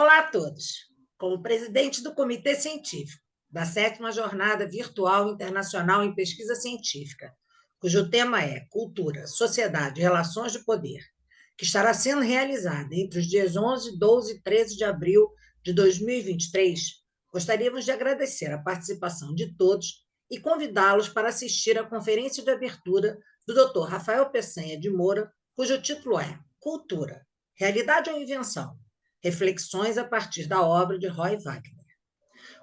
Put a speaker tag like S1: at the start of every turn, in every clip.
S1: Olá a todos. Como presidente do Comitê Científico da 7ª Jornada Virtual Internacional em Pesquisa Científica, cujo tema é Cultura, Sociedade e Relações de Poder, que estará sendo realizada entre os dias 11, 12 e 13 de abril de 2023, gostaríamos de agradecer a participação de todos e convidá-los para assistir à conferência de abertura do Dr. Rafael Peçanha de Moura, cujo título é Cultura, Realidade ou Invenção? Reflexões a partir da obra de Roy Wagner.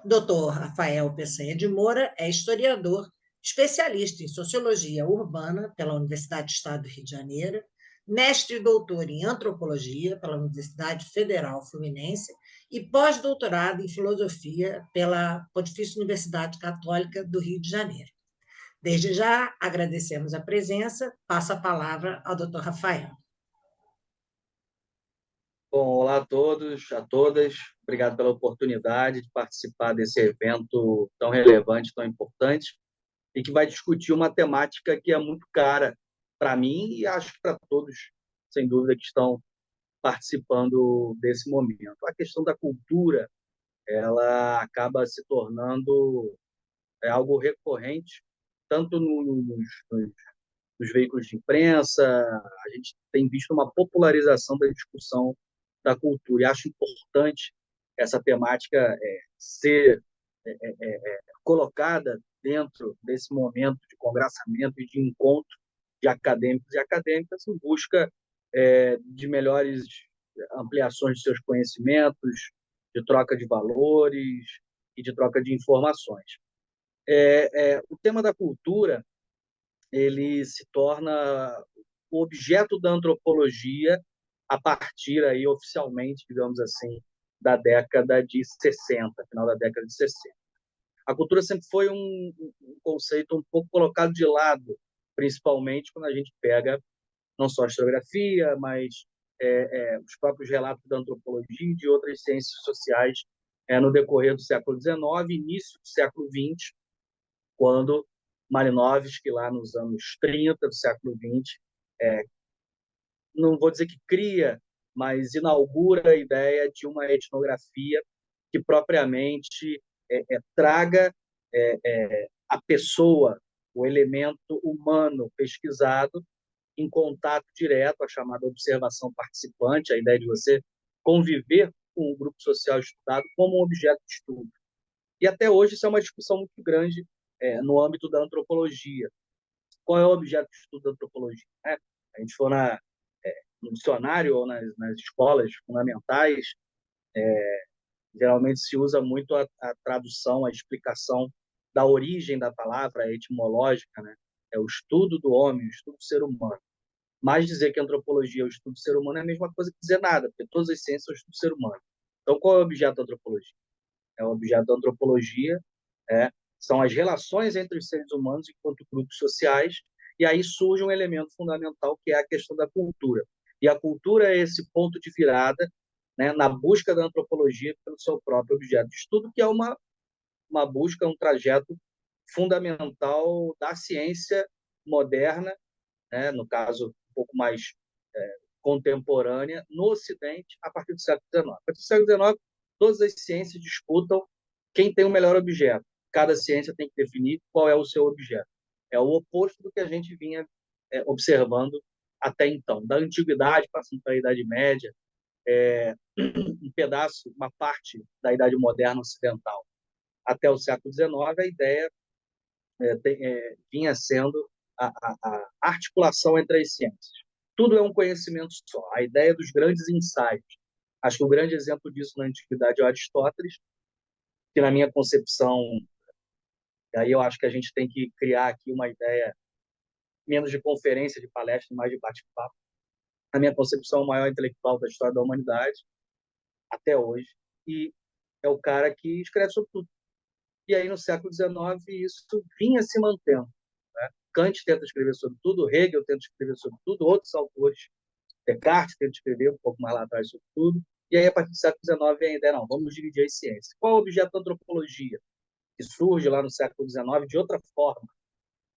S1: O Dr. Rafael Peçanha de Moura é historiador, especialista em sociologia urbana pela Universidade do Estado do Rio de Janeiro, mestre e doutor em antropologia pela Universidade Federal Fluminense e pós-doutorado em filosofia pela Pontifícia Universidade Católica do Rio de Janeiro. Desde já, agradecemos a presença. Passo a palavra ao Dr. Rafael.
S2: Bom, olá a todos, a todas. Obrigado pela oportunidade de participar desse evento tão relevante, tão importante, e que vai discutir uma temática que é muito cara para mim e acho que para todos, sem dúvida, que estão participando desse momento. A questão da cultura, ela acaba se tornando algo recorrente, tanto nos veículos de imprensa. A gente tem visto uma popularização da discussão da cultura, e acho importante essa temática ser colocada dentro desse momento de congraçamento e de encontro de acadêmicos e acadêmicas em busca de melhores ampliações de seus conhecimentos, de troca de valores e de troca de informações. O tema da cultura ele se torna o objeto da antropologia a partir aí oficialmente, digamos assim, da década de 60, final da década de 60. A cultura sempre foi um conceito um pouco colocado de lado, principalmente quando a gente pega não só a historiografia, mas os próprios relatos da antropologia e de outras ciências sociais no decorrer do século XIX, início do século XX, quando Malinowski, lá nos anos 30 do século XX, não vou dizer que cria, mas inaugura a ideia de uma etnografia que propriamente traga a pessoa, o elemento humano pesquisado, em contato direto, a chamada observação participante, a ideia de você conviver com o grupo social estudado como um objeto de estudo. E até hoje isso é uma discussão muito grande no âmbito da antropologia. Qual é o objeto de estudo da antropologia? A gente for no dicionário ou nas escolas fundamentais, geralmente se usa muito a tradução, a explicação da origem da palavra etimológica, né? É o estudo do homem, o estudo do ser humano. Mas dizer que a antropologia é o estudo do ser humano é a mesma coisa que dizer nada, porque todas as ciências são o estudo do ser humano. Então, qual é o objeto da antropologia? O objeto da antropologia são as relações entre os seres humanos enquanto grupos sociais, e aí surge um elemento fundamental que é a questão da cultura. E a cultura é esse ponto de virada, né, na busca da antropologia pelo seu próprio objeto de estudo, que é uma busca, um trajeto fundamental da ciência moderna, né, no caso um pouco mais contemporânea, no Ocidente, a partir do século XIX. A partir do século XIX, todas as ciências disputam quem tem o melhor objeto. Cada ciência tem que definir qual é o seu objeto. É o oposto do que a gente vinha observando até então. Da antiguidade, passando para a Idade Média, um pedaço, uma parte da Idade Moderna Ocidental, até o século XIX, a ideia vinha sendo a articulação entre as ciências. Tudo é um conhecimento só. A ideia dos grandes ensaios. Acho que o grande exemplo disso na antiguidade é o Aristóteles, que na minha concepção, aí eu acho que a gente tem que criar aqui uma ideia menos de conferência, de palestra, mais de bate-papo. Na minha concepção, o maior intelectual da história da humanidade, até hoje, e é o cara que escreve sobre tudo. E aí, no século XIX, isso vinha se mantendo. Né? Kant tenta escrever sobre tudo, Hegel tenta escrever sobre tudo, outros autores, Descartes tenta escrever um pouco mais lá atrás sobre tudo, e aí, a partir do século XIX, vem a ideia, não, vamos dividir as ciências. Qual é o objeto da antropologia? Que surge lá no século XIX de outra forma.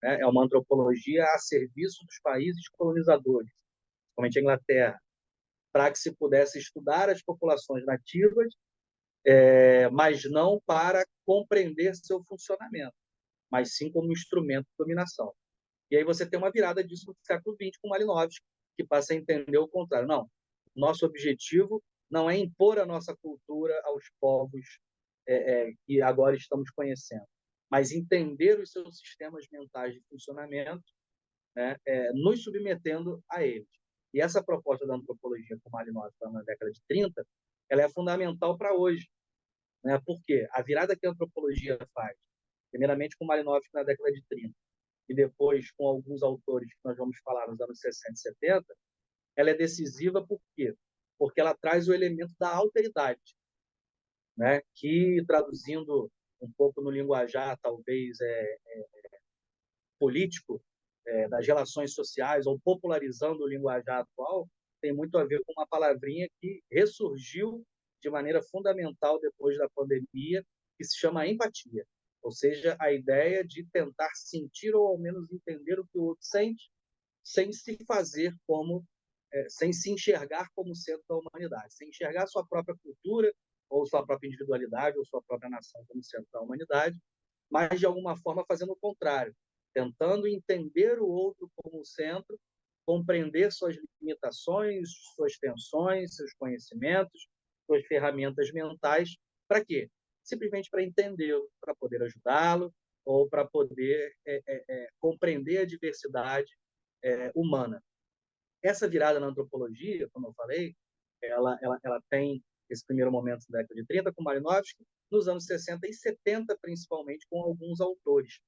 S2: Né? É uma antropologia a serviço dos países colonizadores, principalmente a Inglaterra. para que se pudesse estudar as populações nativas, mas não para compreender seu funcionamento, mas sim como instrumento de dominação. E aí você tem uma virada disso no século XX com Malinowski, que passa a entender o contrário. Não, nosso objetivo não é impor a nossa cultura aos povos que agora estamos conhecendo, mas entender os seus sistemas mentais de funcionamento, né, nos submetendo a eles. E essa proposta da antropologia com Malinowski na década de 30, ela é fundamental para hoje, né? Porque a virada que a antropologia faz, primeiramente com Malinowski na década de 30, e depois com alguns autores que nós vamos falar nos anos 60 e 70, ela é decisiva por quê? Porque ela traz o elemento da alteridade, né? Que, traduzindo um pouco no linguajar, talvez, político, das relações sociais, ou popularizando o linguajar atual, tem muito a ver com uma palavrinha que ressurgiu de maneira fundamental depois da pandemia, que se chama empatia. Ou seja, a ideia de tentar sentir ou ao menos entender o que o outro sente, sem se fazer como, sem se enxergar como centro da humanidade, sem enxergar sua própria cultura, ou sua própria individualidade, ou sua própria nação como centro da humanidade, mas de alguma forma fazendo o contrário, tentando entender o outro como centro, compreender suas limitações, suas tensões, seus conhecimentos, suas ferramentas mentais, para quê? Simplesmente para entendê-lo, para poder ajudá-lo, ou para poder compreender a diversidade humana. Essa virada na antropologia, como eu falei, ela tem esse primeiro momento da década de 30 com Malinowski, nos anos 60 e 70, principalmente, com alguns autores.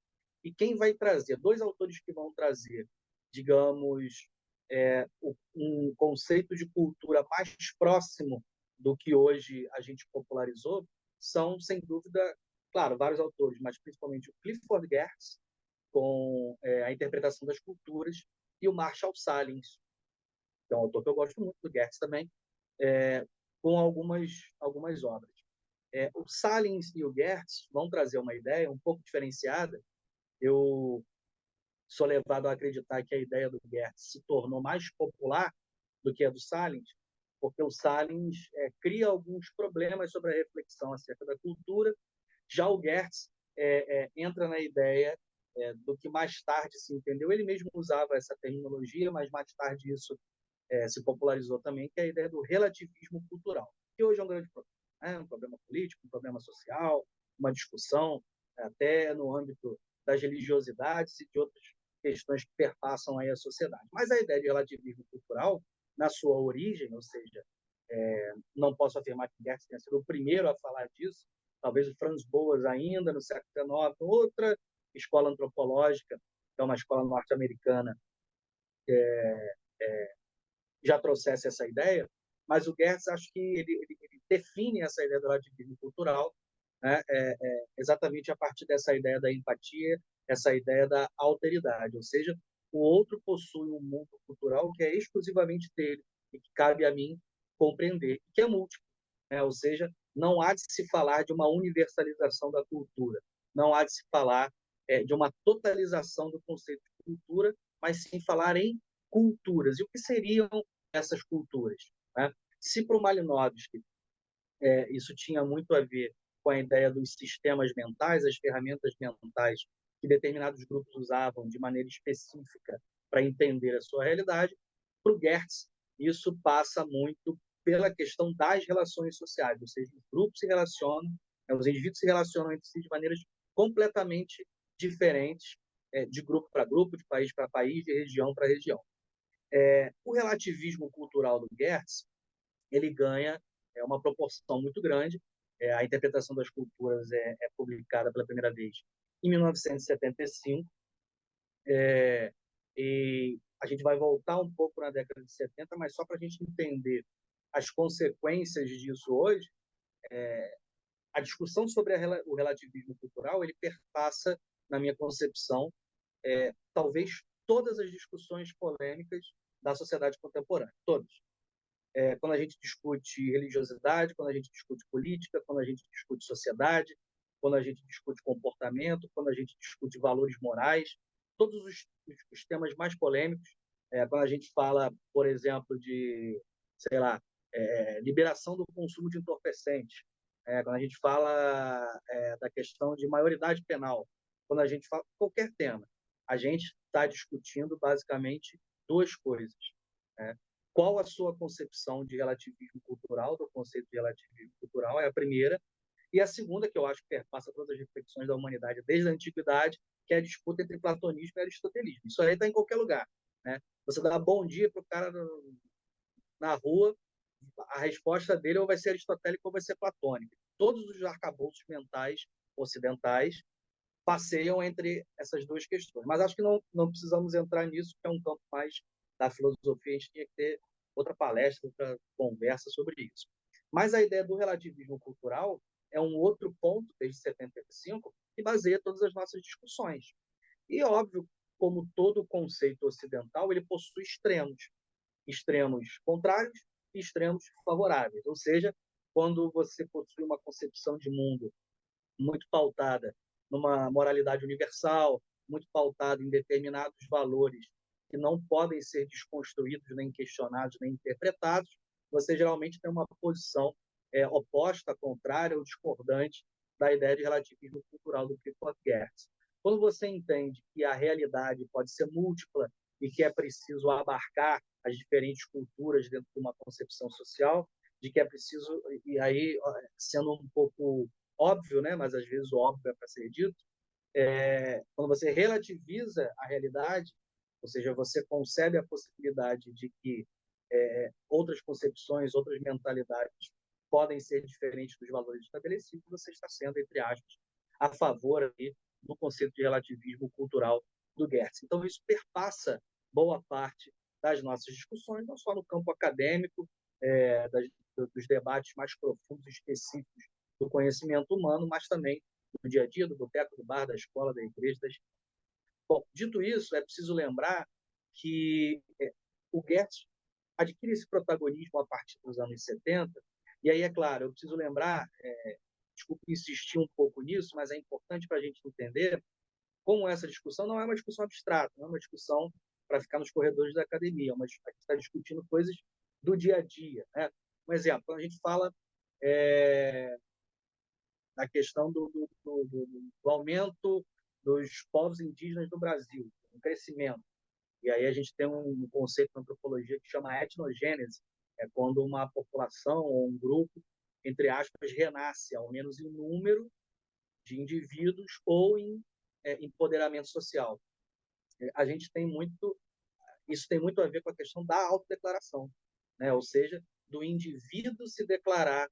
S2: E quem vai trazer? Dois autores que vão trazer, digamos, um conceito de cultura mais próximo do que hoje a gente popularizou, são, sem dúvida, claro, vários autores, mas principalmente o Clifford Geertz, com a interpretação das culturas, e o Marshall Salins, que é um autor que eu gosto muito, do Geertz também, com algumas obras. O Salins e o Geertz vão trazer uma ideia um pouco diferenciada. Eu sou levado a acreditar que a ideia do Geertz se tornou mais popular do que a do Salins, porque o Salins cria alguns problemas sobre a reflexão acerca da cultura. Já o Geertz entra na ideia do que mais tarde se entendeu. Ele mesmo usava essa terminologia, mas mais tarde isso se popularizou também, que é a ideia do relativismo cultural, que hoje é um grande problema, um problema político, um problema social, uma discussão até no âmbito das religiosidades e de outras questões que perpassam aí a sociedade. Mas a ideia de relativismo cultural, na sua origem, ou seja, não posso afirmar que Geertz tenha sido o primeiro a falar disso, talvez o Franz Boas ainda, no século XIX, outra escola antropológica, que é uma escola norte-americana, já trouxesse essa ideia, mas o Geertz, acho que ele define essa ideia do relativismo cultural, né, exatamente a partir dessa ideia da empatia, essa ideia da alteridade, ou seja, o outro possui um mundo cultural que é exclusivamente dele e que cabe a mim compreender, que é múltiplo, né? Ou seja, não há de se falar de uma universalização da cultura, não há de se falar de uma totalização do conceito de cultura, mas sim falar em culturas. E o que seriam essas culturas, né? Se para o Malinowski isso tinha muito a ver com a ideia dos sistemas mentais, as ferramentas mentais que determinados grupos usavam de maneira específica para entender a sua realidade, para o Geertz isso passa muito pela questão das relações sociais, ou seja, os grupos se relacionam, os indivíduos se relacionam entre si de maneiras completamente diferentes, de grupo para grupo, de país para país, de região para região. O relativismo cultural do Geertz ele ganha uma proporção muito grande. A interpretação das culturas é publicada pela primeira vez em 1975, e a gente vai voltar um pouco na década de 70, mas só para a gente entender as consequências disso hoje, a discussão sobre o relativismo cultural ele perpassa, na minha concepção, talvez todas as discussões polêmicas da sociedade contemporânea, todas. Quando a gente discute religiosidade, quando a gente discute política, quando a gente discute sociedade, quando a gente discute comportamento, quando a gente discute valores morais, todos os temas mais polêmicos, quando a gente fala, por exemplo, de sei lá, liberação do consumo de entorpecentes, quando a gente fala da questão de maioridade penal, quando a gente fala qualquer tema, a gente está discutindo basicamente duas coisas, né? Qual a sua concepção de relativismo cultural, do conceito de relativismo cultural, é a primeira, e a segunda, que eu acho que perpassa todas as reflexões da humanidade desde a antiguidade, que é a disputa entre platonismo e aristotelismo. Isso aí está em qualquer lugar, né? Você dá bom dia para o cara na rua, a resposta dele ou vai ser aristotélica ou vai ser platônica. Todos os arcabouços mentais ocidentais passeiam entre essas duas questões. Mas acho que não precisamos entrar nisso, que é um campo mais da filosofia, a gente tinha que ter outra palestra, outra conversa sobre isso. Mas a ideia do relativismo cultural é um outro ponto, desde 75, que baseia todas as nossas discussões. E, óbvio, como todo conceito ocidental, ele possui extremos. Extremos contrários e extremos favoráveis. Ou seja, quando você possui uma concepção de mundo muito pautada numa moralidade universal, muito pautada em determinados valores que não podem ser desconstruídos, nem questionados, nem interpretados, você geralmente tem uma posição oposta, contrária ou discordante da ideia de relativismo cultural do Clifford Geertz. Quando você entende que a realidade pode ser múltipla e que é preciso abarcar as diferentes culturas dentro de uma concepção social, de que é preciso, e aí, sendo um pouco óbvio, né, mas às vezes o óbvio é para ser dito, quando você relativiza a realidade, ou seja, você concebe a possibilidade de que outras concepções, outras mentalidades podem ser diferentes dos valores estabelecidos, você está sendo, entre aspas, a favor aí do conceito de relativismo cultural do Geertz. Então, isso perpassa boa parte das nossas discussões, não só no campo acadêmico, dos debates mais profundos e específicos do conhecimento humano, mas também do dia a dia, do boteco, do bar, da escola, da igreja. Bom, dito isso, é preciso lembrar que o Geertz adquire esse protagonismo a partir dos anos 70, e aí, é claro, eu preciso lembrar, desculpe insistir um pouco nisso, mas é importante para a gente entender como essa discussão não é uma discussão abstrata, não é uma discussão para ficar nos corredores da academia, mas a gente está discutindo coisas do dia a dia, né? Um exemplo, quando a gente fala da questão do aumento dos povos indígenas no Brasil, um crescimento. E aí a gente tem um conceito na antropologia que chama etnogênese, é quando uma população ou um grupo, entre aspas, renasce, ao menos em número de indivíduos ou em empoderamento social. A gente tem muito, isso tem muito a ver com a questão da autodeclaração, né? Ou seja, do indivíduo se declarar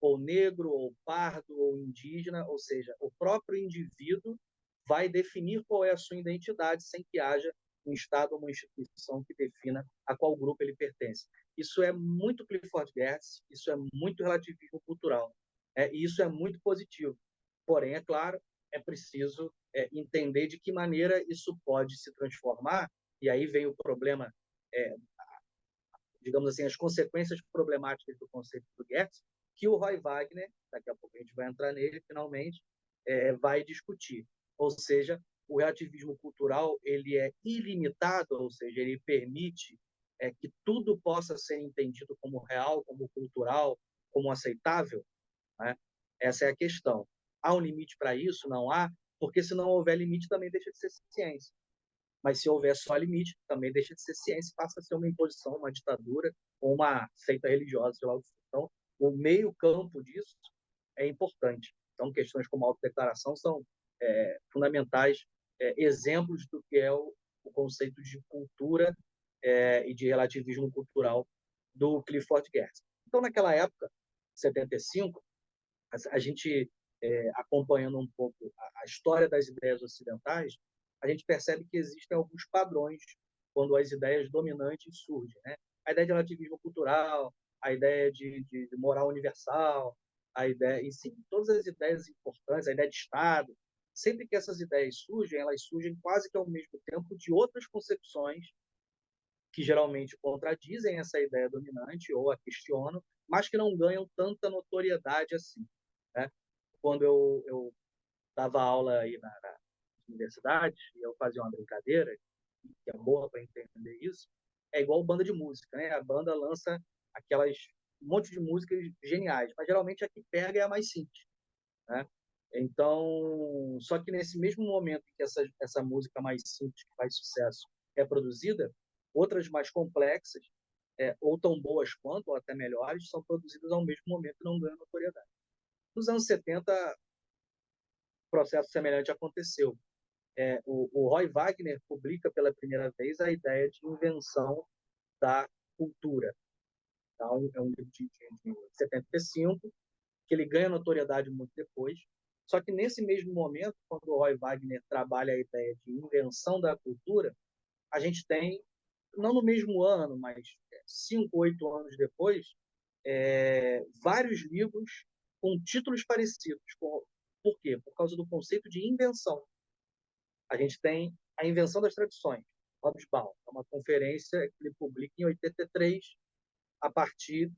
S2: ou negro, ou pardo, ou indígena, ou seja, o próprio indivíduo vai definir qual é a sua identidade sem que haja um Estado ou uma instituição que defina a qual grupo ele pertence. Isso é muito Clifford Geertz, isso é muito relativismo cultural, e isso é muito positivo. Porém, é claro, é preciso entender de que maneira isso pode se transformar, e aí vem o problema, digamos assim, as consequências problemáticas do conceito do Geertz, que o Roy Wagner, daqui a pouco a gente vai entrar nele finalmente, vai discutir. Ou seja, o relativismo cultural ele é ilimitado, ou seja, ele permite que tudo possa ser entendido como real, como cultural, como aceitável, né? Essa é a questão. Há um limite para isso? Não há, porque se não houver limite também deixa de ser ciência. Mas se houver só limite, também deixa de ser ciência, passa a ser uma imposição, uma ditadura ou uma seita religiosa, sei lá o que for. Então, o meio campo disso é importante. Então, questões como a autodeclaração são fundamentais exemplos do que é o conceito de cultura e de relativismo cultural do Clifford Geertz. Então, naquela época, 75, a gente, acompanhando um pouco a história das ideias ocidentais, a gente percebe que existem alguns padrões quando as ideias dominantes surgem, né? A ideia de relativismo cultural, a ideia de moral universal, a ideia, enfim, todas as ideias importantes, a ideia de Estado, sempre que essas ideias surgem, elas surgem quase que ao mesmo tempo de outras concepções que geralmente contradizem essa ideia dominante ou a questionam, mas que não ganham tanta notoriedade assim, né? Quando eu dava aula aí na universidade, e eu fazia uma brincadeira, que é boa para entender isso, é igual banda de música, né? A banda lança aquelas um monte de músicas geniais, mas geralmente a que pega é a mais simples, né? Então, só que nesse mesmo momento que essa música mais simples que faz sucesso é produzida, outras mais complexas, ou tão boas quanto, ou até melhores, são produzidas ao mesmo momento e não ganham notoriedade. Nos anos 70, processo semelhante aconteceu. O Roy Wagner publica pela primeira vez a ideia de invenção da cultura. Então, é um livro de 75, que ele ganha notoriedade muito depois. Só que nesse mesmo momento, quando o Roy Wagner trabalha a ideia de invenção da cultura, a gente tem, não no mesmo ano, mas 5, 8 anos depois, vários livros com títulos parecidos. Por quê? Por causa do conceito de invenção. A gente tem a invenção das tradições, Hobsbawm, é uma conferência que ele publica em 83, a partir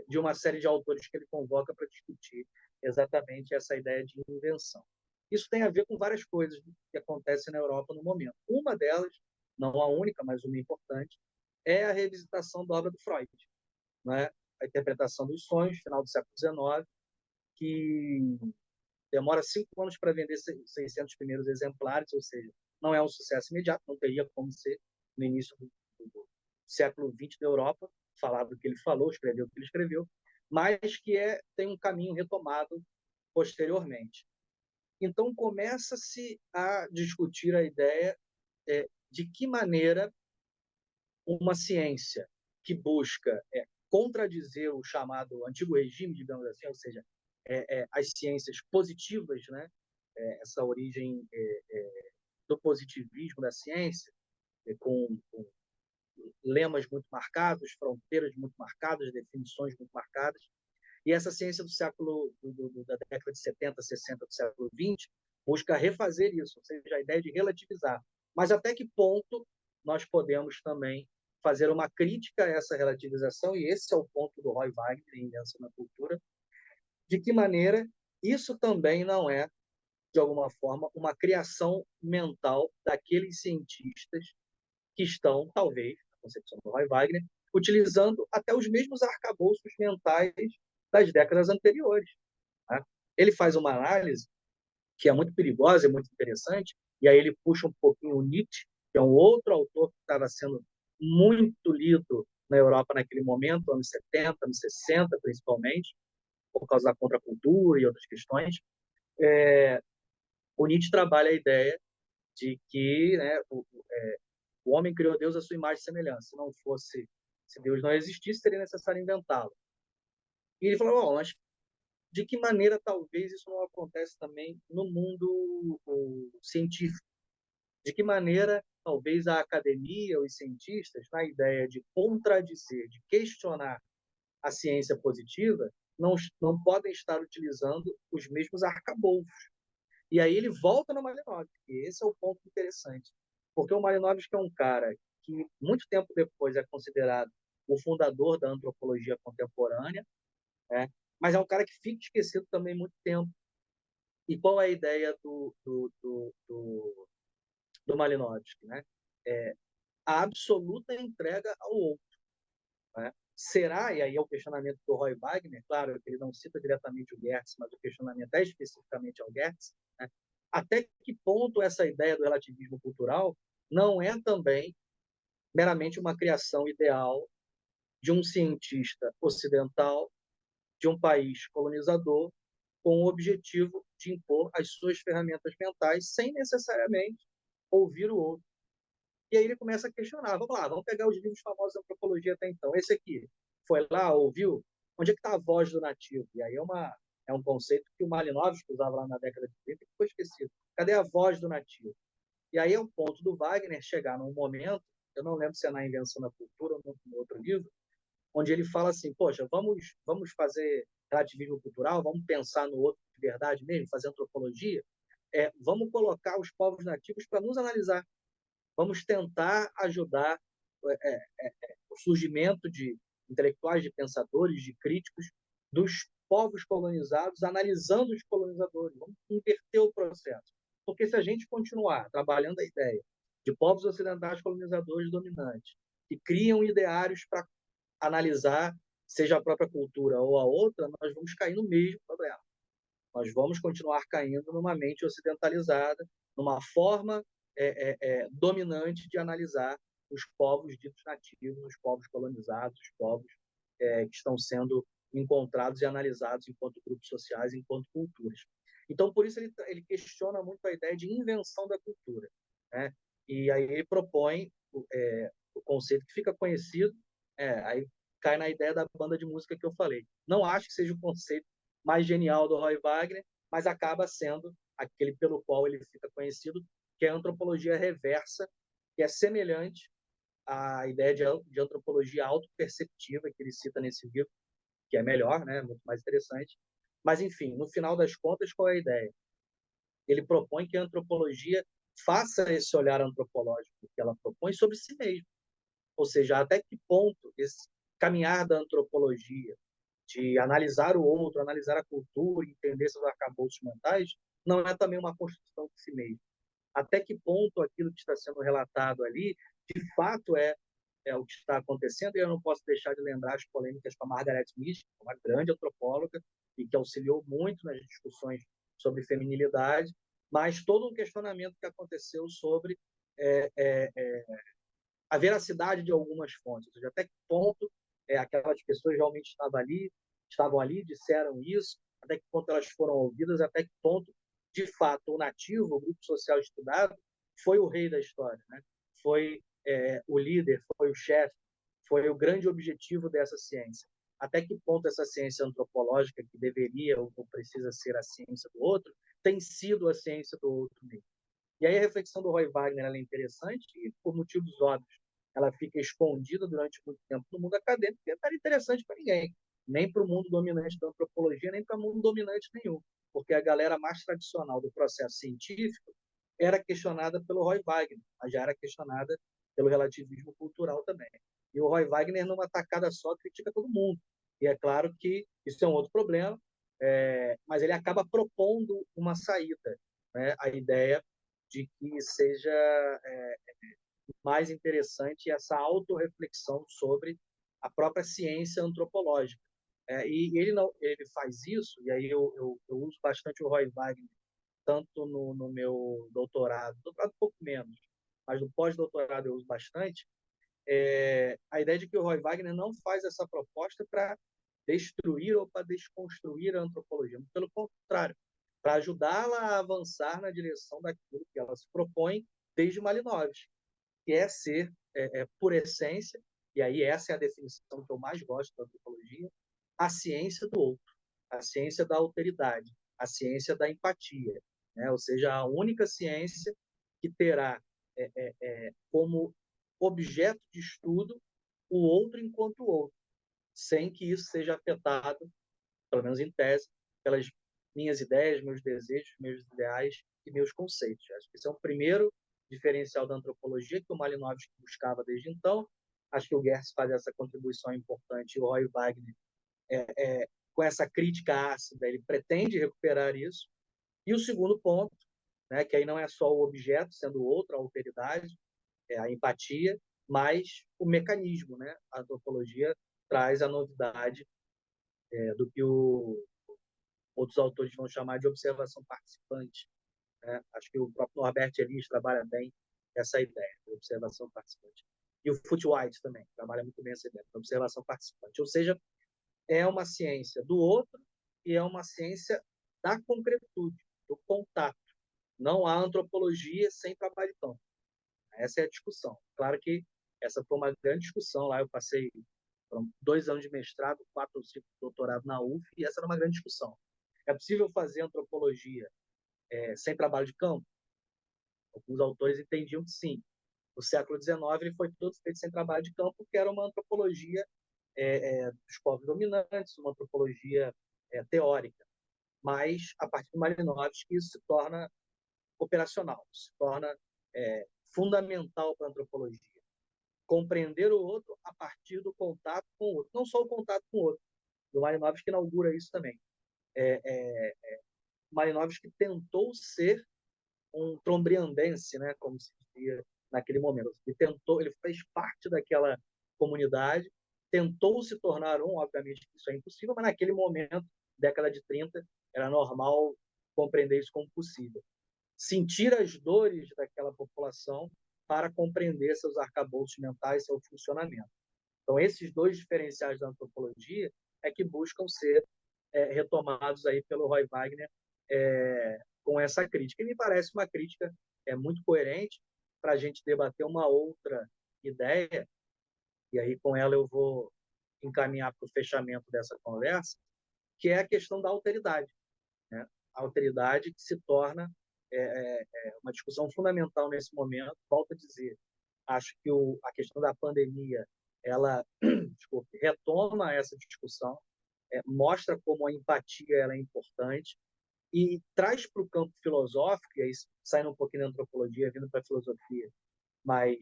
S2: de uma série de autores que ele convoca para discutir exatamente essa ideia de invenção. Isso tem a ver com várias coisas que acontecem na Europa no momento. Uma delas, não a única, mas uma importante, é a revisitação da obra do Freud, né? A interpretação dos sonhos, final do século XIX, que demora 5 anos para vender 600 primeiros exemplares, ou seja, não é um sucesso imediato, não teria como ser no início do século XX da Europa, falar do que ele falou, escrever o que ele escreveu, mas que tem um caminho retomado posteriormente. Então, começa-se a discutir a ideia de que maneira uma ciência que busca contradizer o chamado antigo regime, digamos assim, ou seja, as ciências positivas, né? Essa origem do positivismo da ciência, com lemas muito marcados, fronteiras muito marcadas, definições muito marcadas. E essa ciência do século da década de 70, 60 do século 20 busca refazer isso, ou seja, a ideia de relativizar. Mas até que ponto nós podemos também fazer uma crítica a essa relativização, e esse é o ponto do Roy Wagner em Invenção na Cultura, de que maneira isso também não é, de alguma forma, uma criação mental daqueles cientistas que estão, talvez, na concepção do Roy Wagner, utilizando até os mesmos arcabouços mentais das décadas anteriores. Né? Ele faz uma análise que é muito perigosa, é muito interessante, e aí ele puxa um pouquinho o Nietzsche, que é um outro autor que estava sendo muito lido na Europa naquele momento, anos 70, anos 60, principalmente, por causa da contracultura e outras questões. O Nietzsche trabalha a ideia de que, né, o homem criou Deus à sua imagem e semelhança. Se Deus não existisse, seria necessário inventá-lo. E ele falou, mas de que maneira talvez isso não acontece também no mundo científico? De que maneira talvez a academia, os cientistas, na ideia de contradizer, de questionar a ciência positiva, não podem estar utilizando os mesmos arcabouços. E aí ele volta no Malinowski, e esse é o ponto interessante. Porque o Malinowski é um cara que, muito tempo depois, é considerado o fundador da antropologia contemporânea, né? Mas é um cara que fica esquecido também muito tempo. E qual é a ideia do Malinowski? Né? A absoluta entrega ao outro. Né? Será, e aí é o questionamento do Roy Wagner, claro que ele não cita diretamente o Gertz, mas o questionamento é especificamente ao Gertz, né? Até que ponto essa ideia do relativismo cultural não é também meramente uma criação ideal de um cientista ocidental, de um país colonizador, com o objetivo de impor as suas ferramentas mentais sem necessariamente ouvir o outro. E aí ele começa a questionar, vamos lá, vamos pegar os livros famosos da antropologia até então. Esse aqui, foi lá, ouviu? Onde é que está a voz do nativo? E aí é um conceito que o Malinowski usava lá na década de 30 que foi esquecido. Cadê a voz do nativo? E aí é o ponto do Wagner chegar num momento, eu não lembro se é na Invenção da Cultura ou no outro livro, onde ele fala assim, poxa, vamos fazer relativismo cultural, vamos pensar no outro de verdade mesmo, fazer antropologia, vamos colocar os povos nativos para nos analisar, vamos tentar ajudar o surgimento de intelectuais, de pensadores, de críticos dos povos colonizados, analisando os colonizadores, vamos inverter o processo. Porque se a gente continuar trabalhando a ideia de povos ocidentais colonizadores dominantes, que criam ideários para analisar, seja a própria cultura ou a outra, nós vamos cair no mesmo problema. Nós vamos continuar caindo numa mente ocidentalizada, numa forma dominante de analisar os povos ditos nativos, os povos colonizados, os povos que estão sendo encontrados e analisados enquanto grupos sociais, enquanto culturas. Então, por isso, ele questiona muito a ideia de invenção da cultura, né? E aí ele propõe o conceito que fica conhecido, aí cai na ideia da banda de música que eu falei. Não acho que seja o conceito mais genial do Roy Wagner, mas acaba sendo aquele pelo qual ele fica conhecido, que é a antropologia reversa, que é semelhante à ideia de antropologia autoperceptiva que ele cita nesse livro, que é melhor, né? Muito mais interessante. Mas, enfim, no final das contas, qual é a ideia? Ele propõe que a antropologia faça esse olhar antropológico que ela propõe sobre si mesma. Ou seja, até que ponto esse caminhar da antropologia, de analisar o outro, analisar a cultura, entender seus arcabouços mentais, não é também uma construção de si mesmo. Até que ponto aquilo que está sendo relatado ali, de fato, é o que está acontecendo, e eu não posso deixar de lembrar as polêmicas com a Margaret Mead, uma grande antropóloga, e que auxiliou muito nas discussões sobre feminilidade, mas todo um questionamento que aconteceu sobre é, é, é, a veracidade de algumas fontes, ou seja, até que ponto aquelas pessoas realmente estavam ali, disseram isso, até que ponto elas foram ouvidas, até que ponto, de fato, o nativo, o grupo social estudado, foi o rei da história, né? Foi o líder, foi o chefe, foi o grande objetivo dessa ciência. Até que ponto essa ciência antropológica, que deveria ou precisa ser a ciência do outro, tem sido a ciência do outro mesmo. E aí a reflexão do Roy Wagner é interessante e, por motivos óbvios, ela fica escondida durante muito tempo no mundo acadêmico, porque não era interessante para ninguém, nem para o mundo dominante da antropologia, nem para o mundo dominante nenhum, porque a galera mais tradicional do processo científico era questionada pelo Roy Wagner, mas já era questionada pelo relativismo cultural também. E o Roy Wagner, numa tacada só, critica todo mundo. E é claro que isso é um outro problema, mas ele acaba propondo uma saída, né? A ideia de que seja mais interessante essa autorreflexão sobre a própria ciência antropológica. E ele faz isso, e aí eu uso bastante o Roy Wagner, tanto no meu doutorado um pouco menos, mas no pós-doutorado eu uso bastante, a ideia de que o Roy Wagner não faz essa proposta para destruir ou para desconstruir a antropologia, pelo contrário, para ajudá-la a avançar na direção daquilo que ela se propõe desde Malinowski, que é ser, por essência, e aí essa é a definição que eu mais gosto da antropologia, a ciência do outro, a ciência da alteridade, a ciência da empatia, né? Ou seja, a única ciência que terá como objeto de estudo o outro enquanto outro, sem que isso seja afetado, pelo menos em tese, pelas minhas ideias, meus desejos, meus ideais e meus conceitos. Acho que esse é um primeiro diferencial da antropologia que o Malinowski buscava desde então. Acho que o Gertz faz essa contribuição importante e o Roy Wagner, com essa crítica ácida, ele pretende recuperar isso. E o segundo ponto, né, que aí não é só o objeto, sendo outra a alteridade, a empatia, mas o mecanismo, né? A antropologia traz a novidade do que outros autores vão chamar de observação participante, né? Acho que o próprio Norbert Elias trabalha bem essa ideia de observação participante. E o Foote White também trabalha muito bem essa ideia de observação participante. Ou seja, é uma ciência do outro e é uma ciência da concretude, do contato. Não há antropologia sem trabalho de campo. Essa é a discussão. Claro que essa foi uma grande discussão lá. Eu passei 2 anos de mestrado, 4 ou 5 de doutorado na UF, e essa era uma grande discussão. É possível fazer antropologia sem trabalho de campo? Alguns autores entendiam que sim. No século XIX ele foi todo feito sem trabalho de campo, porque era uma antropologia dos povos dominantes, uma antropologia teórica. Mas, a partir de Malinowski, isso se torna operacional, se torna fundamental para a antropologia. Compreender o outro a partir do contato com o outro. Não só o contato com o outro. O Malinowski inaugura isso também. Malinowski tentou ser um trombriandense, né, como se dizia naquele momento. Ele fez parte daquela comunidade, tentou se tornar um, obviamente que isso é impossível, mas naquele momento, década de 30, era normal compreender isso como possível. Sentir as dores daquela população para compreender seus arcabouços mentais, seu funcionamento. Então, esses dois diferenciais da antropologia é que buscam ser retomados aí pelo Roy Wagner com essa crítica. E me parece uma crítica muito coerente para a gente debater uma outra ideia, e aí com ela eu vou encaminhar para o fechamento dessa conversa, que é a questão da alteridade, né? A alteridade que se torna uma discussão fundamental nesse momento. Volto a dizer, acho que a questão da pandemia ela desculpe, retoma essa discussão, mostra como a empatia ela é importante e traz para o campo filosófico, e aí saindo um pouquinho da antropologia, vindo para a filosofia, mas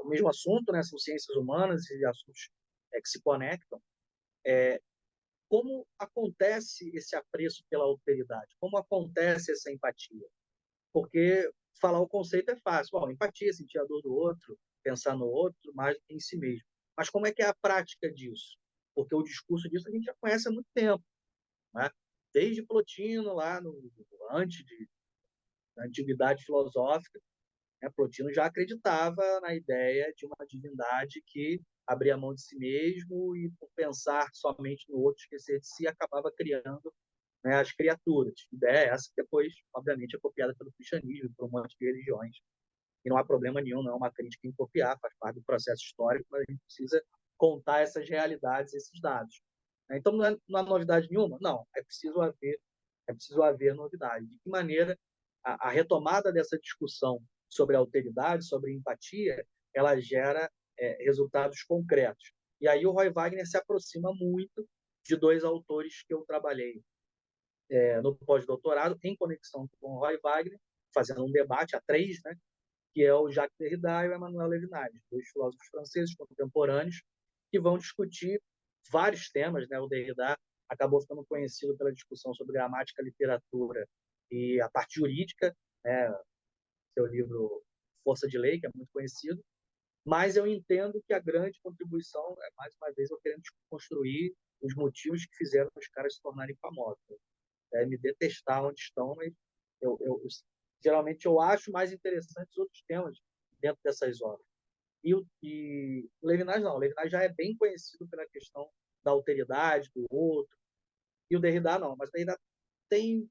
S2: o mesmo assunto, né, são ciências humanas e assuntos que se conectam. Como acontece esse apreço pela alteridade? Como acontece essa empatia? Porque falar o conceito é fácil. Bom, empatia, sentir a dor do outro, pensar no outro, mais do que em si mesmo. Mas como é que é a prática disso? Porque o discurso disso a gente já conhece há muito tempo, né? Desde Plotino, lá antes da antiguidade filosófica, né? Plotino já acreditava na ideia de uma divindade que abria mão de si mesmo e, por pensar somente no outro, esquecer de si, acabava criando, né, as criaturas. A ideia é essa que depois, obviamente, é copiada pelo cristianismo, por um monte de religiões. E não há problema nenhum, não é uma crítica em copiar, faz parte do processo histórico, mas a gente precisa contar essas realidades, esses dados. Então, não há novidade nenhuma? Não, é preciso haver novidade. De que maneira a retomada dessa discussão sobre alteridade, sobre empatia, ela gera resultados concretos. E aí o Roy Wagner se aproxima muito de dois autores que eu trabalhei no pós-doutorado, em conexão com o Roy Wagner, fazendo um debate a três, né, que é o Jacques Derrida e o Emmanuel Levinas, dois filósofos franceses contemporâneos que vão discutir vários temas. Né? O Derrida acabou ficando conhecido pela discussão sobre gramática, literatura e a parte jurídica, né? Seu livro Força de Lei, que é muito conhecido, mas eu entendo que a grande contribuição é, mais uma vez, eu querendo construir os motivos que fizeram os caras se tornarem famosos. Me detestar onde estão, mas geralmente eu acho mais interessantes outros temas dentro dessas obras. E o Levinas não, o Levinas já é bem conhecido pela questão da alteridade do outro, e o Derrida não, mas o Derrida tem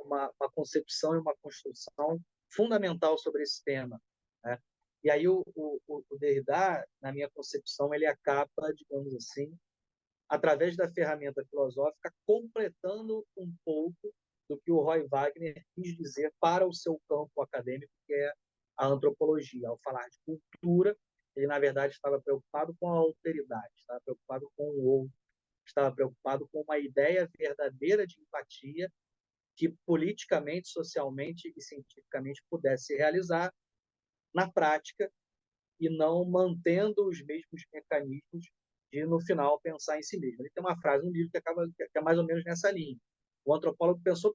S2: uma concepção e uma construção fundamental sobre esse tema, né? E aí o Derrida, na minha concepção, ele acaba, digamos assim, através da ferramenta filosófica, completando um pouco do que o Roy Wagner quis dizer para o seu campo acadêmico, que é a antropologia. Ao falar de cultura, ele, na verdade, estava preocupado com a alteridade, estava preocupado com o outro, estava preocupado com uma ideia verdadeira de empatia que politicamente, socialmente e cientificamente pudesse se realizar na prática e não mantendo os mesmos mecanismos de, no final, pensar em si mesmo. Ele tem uma frase no livro que é mais ou menos nessa linha. O antropólogo pensou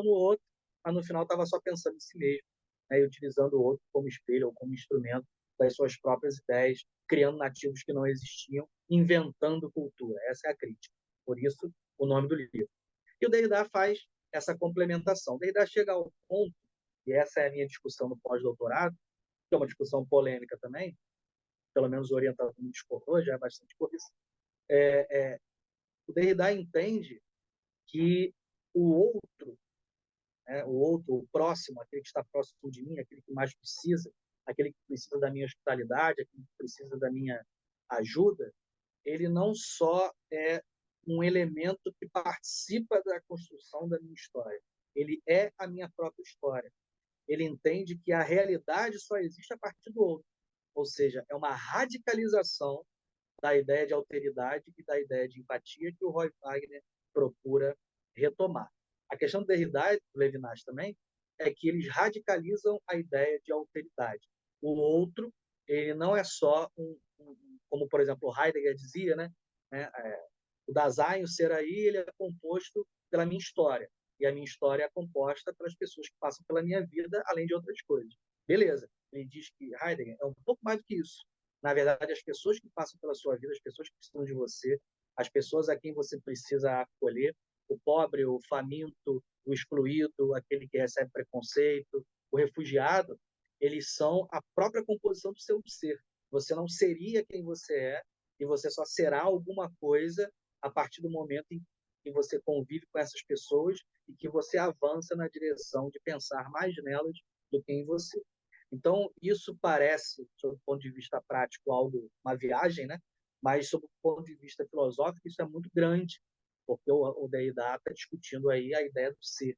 S2: no outro, mas no final estava só pensando em si mesmo, né, e utilizando o outro como espelho ou como instrumento das suas próprias ideias, criando nativos que não existiam, inventando cultura. Essa é a crítica. Por isso, o nome do livro. E o Derrida faz essa complementação. O Derrida chega ao ponto, e essa é a minha discussão no pós-doutorado, que é uma discussão polêmica também, pelo menos orientado como discorrou, já é bastante corrido. O Derrida entende que o outro, né, o próximo, aquele que está próximo de mim, aquele que mais precisa, aquele que precisa da minha hospitalidade, aquele que precisa da minha ajuda, ele não só é um elemento que participa da construção da minha história, ele é a minha própria história. Ele entende que a realidade só existe a partir do outro. Ou seja, é uma radicalização da ideia de alteridade e da ideia de empatia que o Roy Wagner procura retomar. A questão do Derrida e do Levinas também é que eles radicalizam a ideia de alteridade. O outro, ele não é só como, por exemplo, Heidegger dizia, né? O Dasein, o ser aí, ele é composto pela minha história. E a minha história é composta pelas pessoas que passam pela minha vida, além de outras coisas. Beleza. Ele diz que Heidegger é um pouco mais do que isso. na verdade, as pessoas que passam pela sua vida, as pessoas que precisam de você, as pessoas a quem você precisa acolher, o pobre, o faminto, o excluído, aquele que recebe preconceito, o refugiado, eles são a própria composição do seu ser. Você não seria quem você é e você só será alguma coisa a partir do momento em que você convive com essas pessoas e que você avança na direção de pensar mais nelas do que em você. Então, isso parece, sob o ponto de vista prático, uma viagem, né? Mas, sob o ponto de vista filosófico, isso é muito grande, porque o Derrida está discutindo aí a ideia do ser,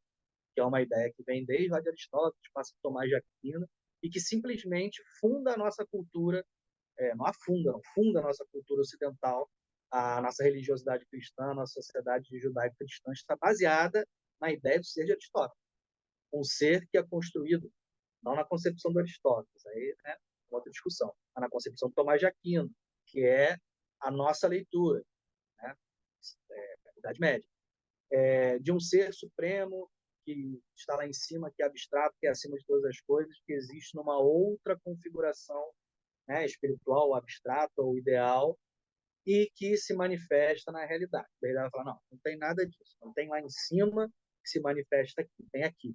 S2: que é uma ideia que vem desde lá de Aristóteles, passa por Tomás de Aquino, e que simplesmente funda a nossa cultura, não funda a nossa cultura ocidental, a nossa religiosidade cristã, a nossa sociedade judaico-cristã está baseada na ideia do ser de Aristóteles. Um ser que é construído não na concepção do Aristóteles, aí, né, outra discussão, mas na concepção de Tomás de Aquino, que é a nossa leitura, né, Idade Média, de um ser supremo que está lá em cima, que é abstrato, que é acima de todas as coisas, que existe numa outra configuração, né, espiritual, abstrata ou ideal, e que se manifesta na realidade. Daí ela fala, não tem nada disso, não tem lá em cima que se manifesta aqui, tem aqui.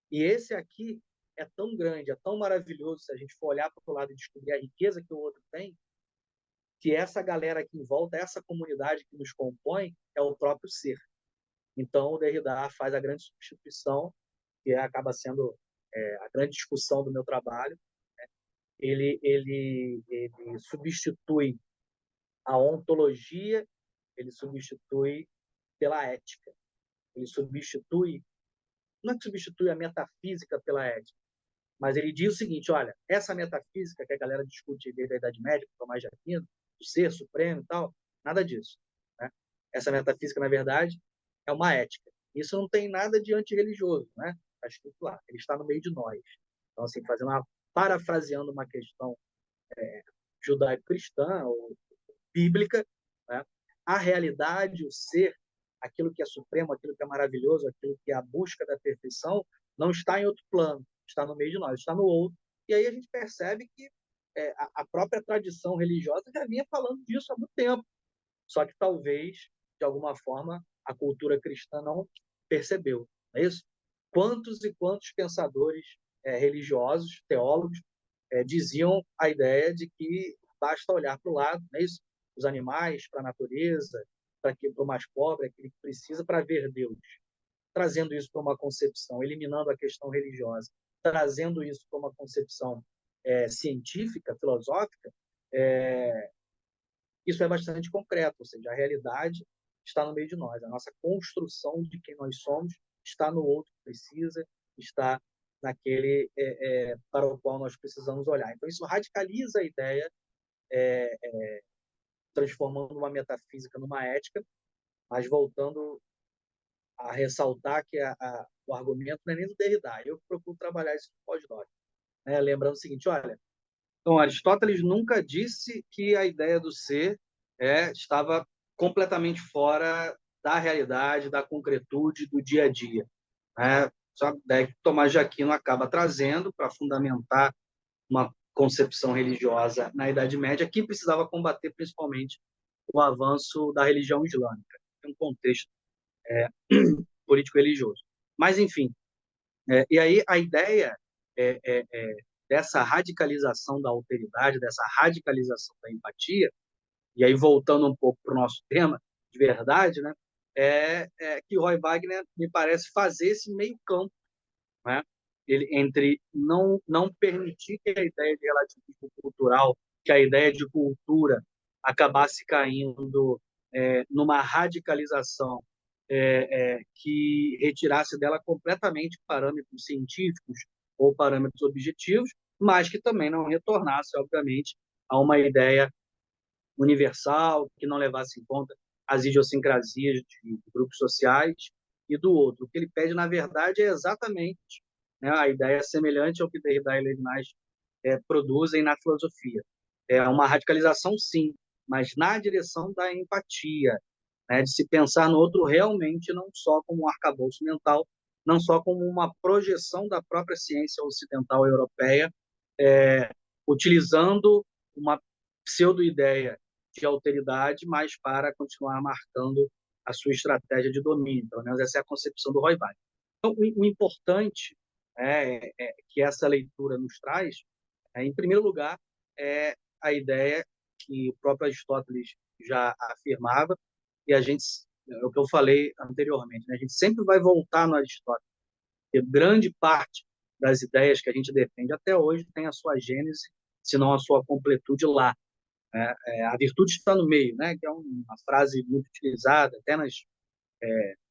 S2: E esse aqui é tão grande, é tão maravilhoso, se a gente for olhar para o lado e descobrir a riqueza que o outro tem, que essa galera aqui em volta, essa comunidade que nos compõe, é o próprio ser. Então, o Derrida faz a grande substituição, que acaba sendo a grande discussão do meu trabalho. Ele substitui a ontologia, ele substitui pela ética. Ele substitui, não é que substitui a metafísica pela ética, mas ele diz o seguinte, olha, essa metafísica que a galera discute desde a Idade Média, com Tomás de Aquino, do ser supremo e tal, nada disso. Né? Essa metafísica, na verdade, é uma ética. Isso não tem nada de antirreligioso, né? Está escrito lá, ele está no meio de nós. Então, assim, parafraseando uma questão judaico-cristã ou bíblica, né? A realidade, o ser, aquilo que é supremo, aquilo que é maravilhoso, aquilo que é a busca da perfeição, não está em outro plano, está no meio de nós, está no outro. E aí a gente percebe que a própria tradição religiosa já vinha falando disso há muito tempo. Só que talvez, de alguma forma, a cultura cristã não percebeu. Não é isso? Quantos e quantos pensadores religiosos, teólogos, diziam a ideia de que basta olhar para o lado, não é isso? Os animais, para a natureza, para o mais pobre, aquele que precisa, para ver Deus. Trazendo isso para uma concepção, eliminando a questão religiosa, trazendo isso para uma concepção científica, filosófica, isso é bastante concreto, ou seja, a realidade está no meio de nós, a nossa construção de quem nós somos está no outro que precisa, está naquele para o qual nós precisamos olhar. Então, isso radicaliza a ideia, transformando uma metafísica numa ética, mas voltando a ressaltar que o argumento não é nem do Derrida, eu procuro trabalhar isso no pós-doc. Né? Lembrando o seguinte, olha, então, Aristóteles nunca disse que a ideia do ser estava completamente fora da realidade, da concretude, do dia a dia. Né? Só daí que Tomás de Aquino acaba trazendo para fundamentar uma concepção religiosa na Idade Média que precisava combater principalmente o avanço da religião islâmica, em um contexto político-religioso. Mas, enfim, e aí a ideia dessa radicalização da alteridade, dessa radicalização da empatia, e aí voltando um pouco para o nosso tema de verdade, né, que Roy Wagner me parece fazer esse meio campo, né, entre não permitir que a ideia de relativismo cultural, que a ideia de cultura acabasse caindo numa radicalização que retirasse dela completamente parâmetros científicos ou parâmetros objetivos, mas que também não retornasse, obviamente, a uma ideia universal, que não levasse em conta as idiosincrasias de grupos sociais e do outro. O que ele pede, na verdade, é exatamente, né, a ideia semelhante ao que Derrida e Levinas produzem na filosofia. É uma radicalização, sim, mas na direção da empatia, né, de se pensar no outro realmente não só como um arcabouço mental, não só como uma projeção da própria ciência ocidental europeia, utilizando uma pseudo-ideia de alteridade, mas para continuar marcando a sua estratégia de domínio. Pelo menos essa é a concepção do Roy Wagner. Então, o importante que essa leitura nos traz, em primeiro lugar, é a ideia que o próprio Aristóteles já afirmava, e a gente, é o que eu falei anteriormente, né? A gente sempre vai voltar no Aristóteles, porque grande parte das ideias que a gente defende até hoje tem a sua gênese, se não a sua completude lá. A virtude está no meio, né? Que é uma frase muito utilizada, até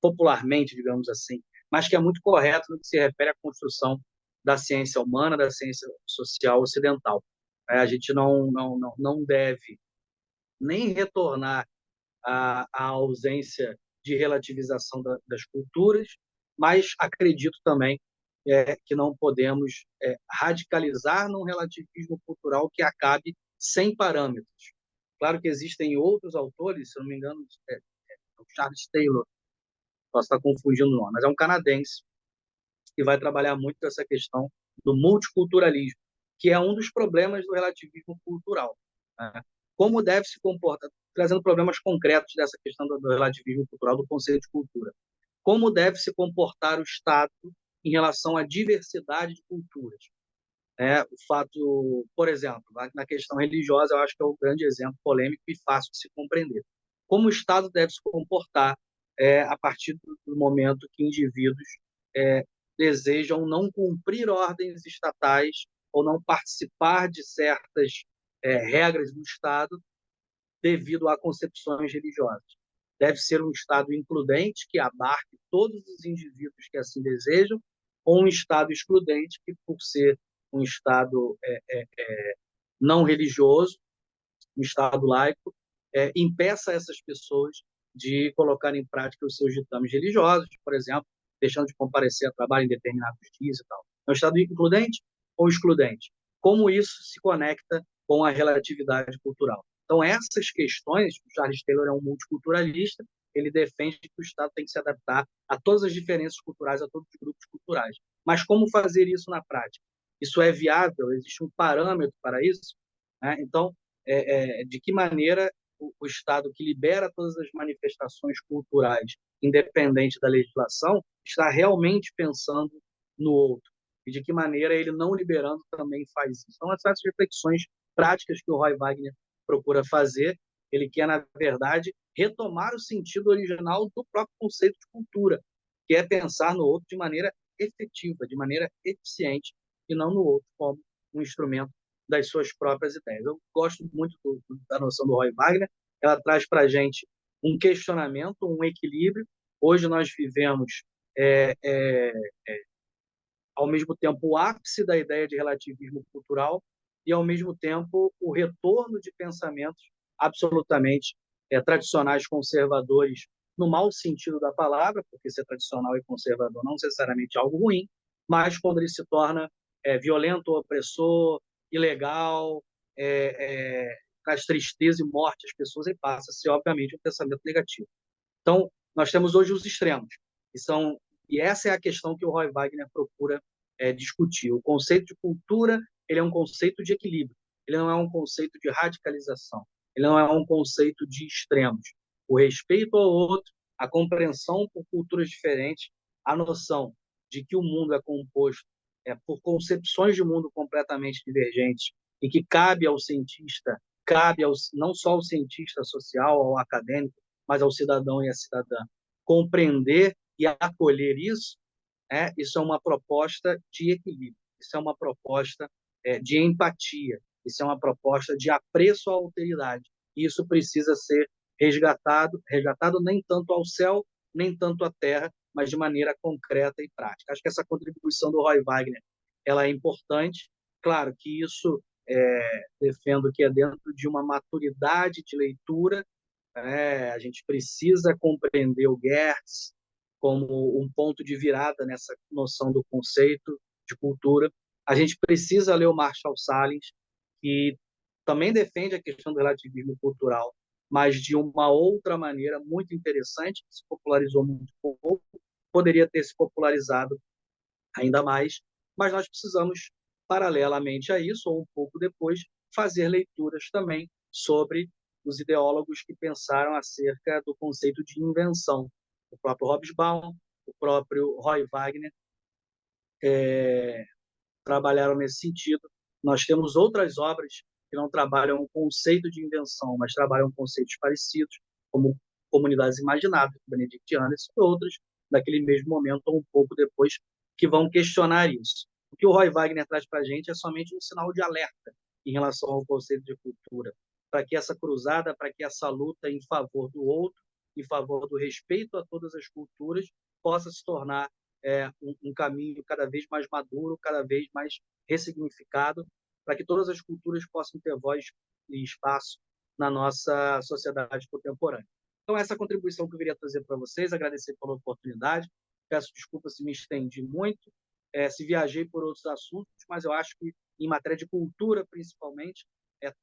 S2: popularmente, digamos assim, mas que é muito correto no que se refere à construção da ciência humana, da ciência social ocidental. A gente não deve nem retornar à ausência de relativização das culturas, mas acredito também que não podemos radicalizar num relativismo cultural que acabe sem parâmetros. Claro que existem outros autores, se não me engano, o Charles Taylor, posso estar confundindo o nome, mas é um canadense que vai trabalhar muito essa questão do multiculturalismo, que é um dos problemas do relativismo cultural. Né? Como deve se comportar, trazendo problemas concretos dessa questão do relativismo cultural, do conceito de cultura. Como deve se comportar o Estado em relação à diversidade de culturas? O fato, por exemplo, na questão religiosa, eu acho que é um grande exemplo polêmico e fácil de se compreender. Como o Estado deve se comportar a partir do momento que indivíduos desejam não cumprir ordens estatais ou não participar de certas regras do Estado devido a concepções religiosas. Deve ser um Estado includente, que abarque todos os indivíduos que assim desejam, ou um Estado excludente, que, por ser um Estado não religioso, um Estado laico, impeça essas pessoas de colocar em prática os seus ditames religiosos, por exemplo, deixando de comparecer a trabalho em determinados dias e tal. É um Estado includente ou excludente? Como isso se conecta com a relatividade cultural? Então, essas questões, o Charles Taylor é um multiculturalista, ele defende que o Estado tem que se adaptar a todas as diferenças culturais, a todos os grupos culturais. Mas como fazer isso na prática? Isso é viável? Existe um parâmetro para isso? Então, de que maneira o Estado, que libera todas as manifestações culturais, independente da legislação, está realmente pensando no outro? E de que maneira ele, não liberando, também faz isso? Então, essas reflexões práticas que o Roy Wagner procura fazer, ele quer, na verdade, retomar o sentido original do próprio conceito de cultura, que é pensar no outro de maneira efetiva, de maneira eficiente, e não no outro como um instrumento das suas próprias ideias. Eu gosto muito da noção do Roy Wagner, ela traz para a gente um questionamento, um equilíbrio. Hoje nós vivemos, ao mesmo tempo, o ápice da ideia de relativismo cultural e, ao mesmo tempo, o retorno de pensamentos absolutamente tradicionais, conservadores, no mau sentido da palavra, porque ser tradicional e conservador não necessariamente é algo ruim, mas quando ele se torna violento, opressor, ilegal, traz tristeza e morte às pessoas, e passa a ser, obviamente, um pensamento negativo. Então, nós temos hoje os extremos, e essa é a questão que o Roy Wagner procura discutir. O conceito de cultura, ele é um conceito de equilíbrio, ele não é um conceito de radicalização, ele não é um conceito de extremos. O respeito ao outro, a compreensão por culturas diferentes, a noção de que o mundo é composto por concepções de mundo completamente divergentes e que cabe ao cientista, não só ao cientista social, ao acadêmico, mas ao cidadão e à cidadã, compreender e acolher isso. Isso é uma proposta de equilíbrio, isso é uma proposta de empatia, isso é uma proposta de apreço à alteridade. E isso precisa ser resgatado nem tanto ao céu, nem tanto à terra, mas de maneira concreta e prática. Acho que essa contribuição do Roy Wagner ela é importante. Claro que isso defendo que é dentro de uma maturidade de leitura. A gente precisa compreender o Geertz como um ponto de virada nessa noção do conceito de cultura. A gente precisa ler o Marshall Sahlins, que também defende a questão do relativismo cultural, mas de uma outra maneira muito interessante, que se popularizou muito pouco, poderia ter se popularizado ainda mais, mas nós precisamos, paralelamente a isso, ou um pouco depois, fazer leituras também sobre os ideólogos que pensaram acerca do conceito de invenção. O próprio Hobsbawm, o próprio Roy Wagner trabalharam nesse sentido. Nós temos outras obras que não trabalham o conceito de invenção, mas trabalham conceitos parecidos, como Comunidades Imagináveis, Benedict Anderson, e outras daquele mesmo momento ou um pouco depois, que vão questionar isso. O que o Roy Wagner traz para a gente é somente um sinal de alerta em relação ao conceito de cultura, para que essa cruzada, para que essa luta em favor do outro, em favor do respeito a todas as culturas, possa se tornar um caminho cada vez mais maduro, cada vez mais ressignificado, para que todas as culturas possam ter voz e espaço na nossa sociedade contemporânea. Então, essa contribuição que eu queria trazer para vocês, agradecer pela oportunidade, peço desculpas se me estendi muito, se viajei por outros assuntos, mas eu acho que, em matéria de cultura, principalmente,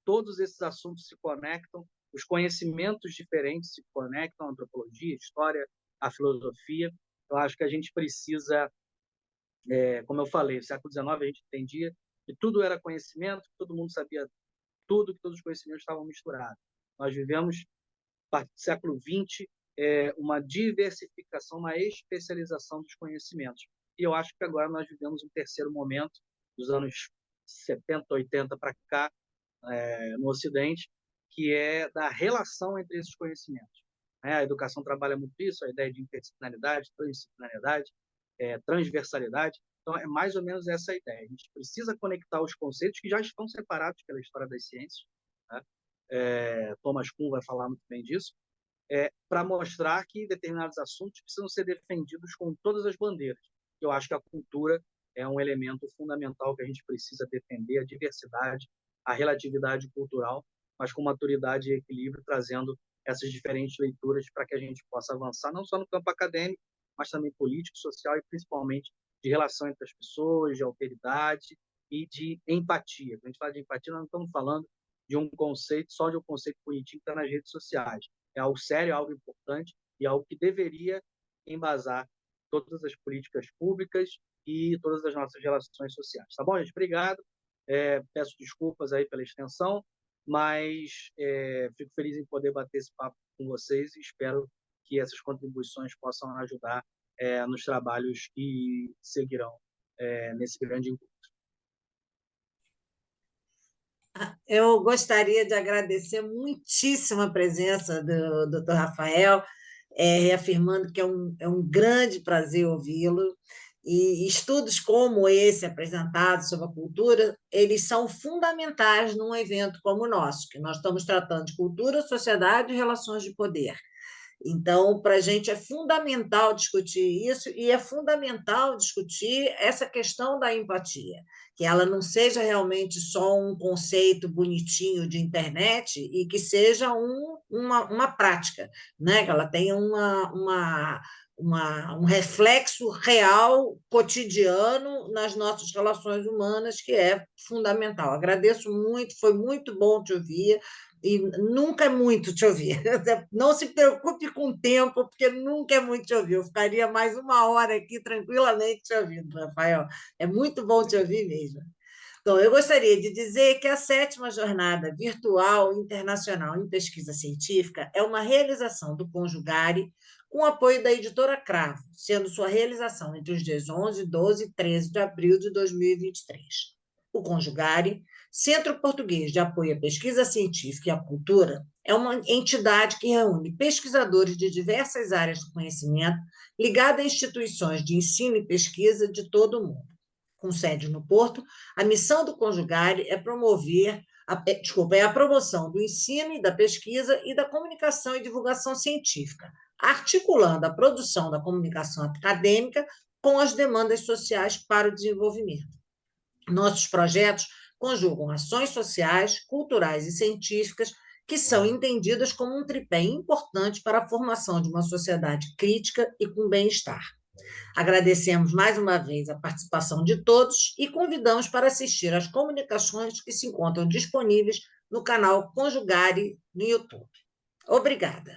S2: todos esses assuntos se conectam, os conhecimentos diferentes se conectam, a antropologia, a história, a filosofia. Eu acho que a gente precisa, como eu falei, no século XIX a gente entendia que tudo era conhecimento, que todo mundo sabia tudo, que todos os conhecimentos estavam misturados. Nós vivemos, a partir do século XX, uma diversificação, uma especialização dos conhecimentos. E eu acho que agora nós vivemos um terceiro momento, dos anos 70, 80 para cá, no Ocidente, que é da relação entre esses conhecimentos. A educação trabalha muito isso, a ideia de interdisciplinaridade, transdisciplinaridade, transversalidade. Então, é mais ou menos essa a ideia. A gente precisa conectar os conceitos que já estão separados pela história das ciências, né? Thomas Kuhn vai falar muito bem disso, para mostrar que determinados assuntos precisam ser defendidos com todas as bandeiras. Eu acho que a cultura é um elemento fundamental que a gente precisa defender, a diversidade, a relatividade cultural, mas com maturidade e equilíbrio, trazendo essas diferentes leituras para que a gente possa avançar, não só no campo acadêmico, mas também político, social e principalmente de relação entre as pessoas, de alteridade e de empatia. Quando a gente fala de empatia, nós não estamos falando de um conceito, só de um conceito bonitinho que está nas redes sociais. É algo sério, algo importante e algo que deveria embasar todas as políticas públicas e todas as nossas relações sociais. Tá bom, gente? Obrigado. Peço desculpas aí pela extensão, mas fico feliz em poder bater esse papo com vocês e espero que essas contribuições possam ajudar nos trabalhos que seguirão nesse grande encontro.
S1: Eu gostaria de agradecer muitíssimo a presença do Dr. Rafael, reafirmando que é um grande prazer ouvi-lo, e estudos como esse apresentado sobre a cultura, eles são fundamentais num evento como o nosso, que nós estamos tratando de cultura, sociedade e relações de poder. Então, para a gente é fundamental discutir isso e é fundamental discutir essa questão da empatia, que ela não seja realmente só um conceito bonitinho de internet e que seja uma prática, né? Que ela tenha um reflexo real, cotidiano, nas nossas relações humanas, que é fundamental. Agradeço muito, foi muito bom te ouvir. E nunca é muito te ouvir. Não se preocupe com o tempo, porque nunca é muito te ouvir. Eu ficaria mais 1 hora aqui tranquilamente te ouvindo, Rafael. É muito bom te ouvir mesmo. Então, eu gostaria de dizer que a 7ª Jornada Virtual Internacional em Pesquisa Científica é uma realização do Conjugare, com apoio da editora Cravo, sendo sua realização entre os dias 11, 12 e 13 de abril de 2023. O Conjugare, Centro Português de Apoio à Pesquisa Científica e à Cultura, é uma entidade que reúne pesquisadores de diversas áreas do conhecimento ligada a instituições de ensino e pesquisa de todo o mundo. Com sede no Porto, a missão do Conjugare é a promoção do ensino e da pesquisa e da comunicação e divulgação científica, articulando a produção da comunicação acadêmica com as demandas sociais para o desenvolvimento. Nossos projetos conjugam ações sociais, culturais e científicas que são entendidas como um tripé importante para a formação de uma sociedade crítica e com bem-estar. Agradecemos mais uma vez a participação de todos e convidamos para assistir às comunicações que se encontram disponíveis no canal Conjugare no YouTube. Obrigada.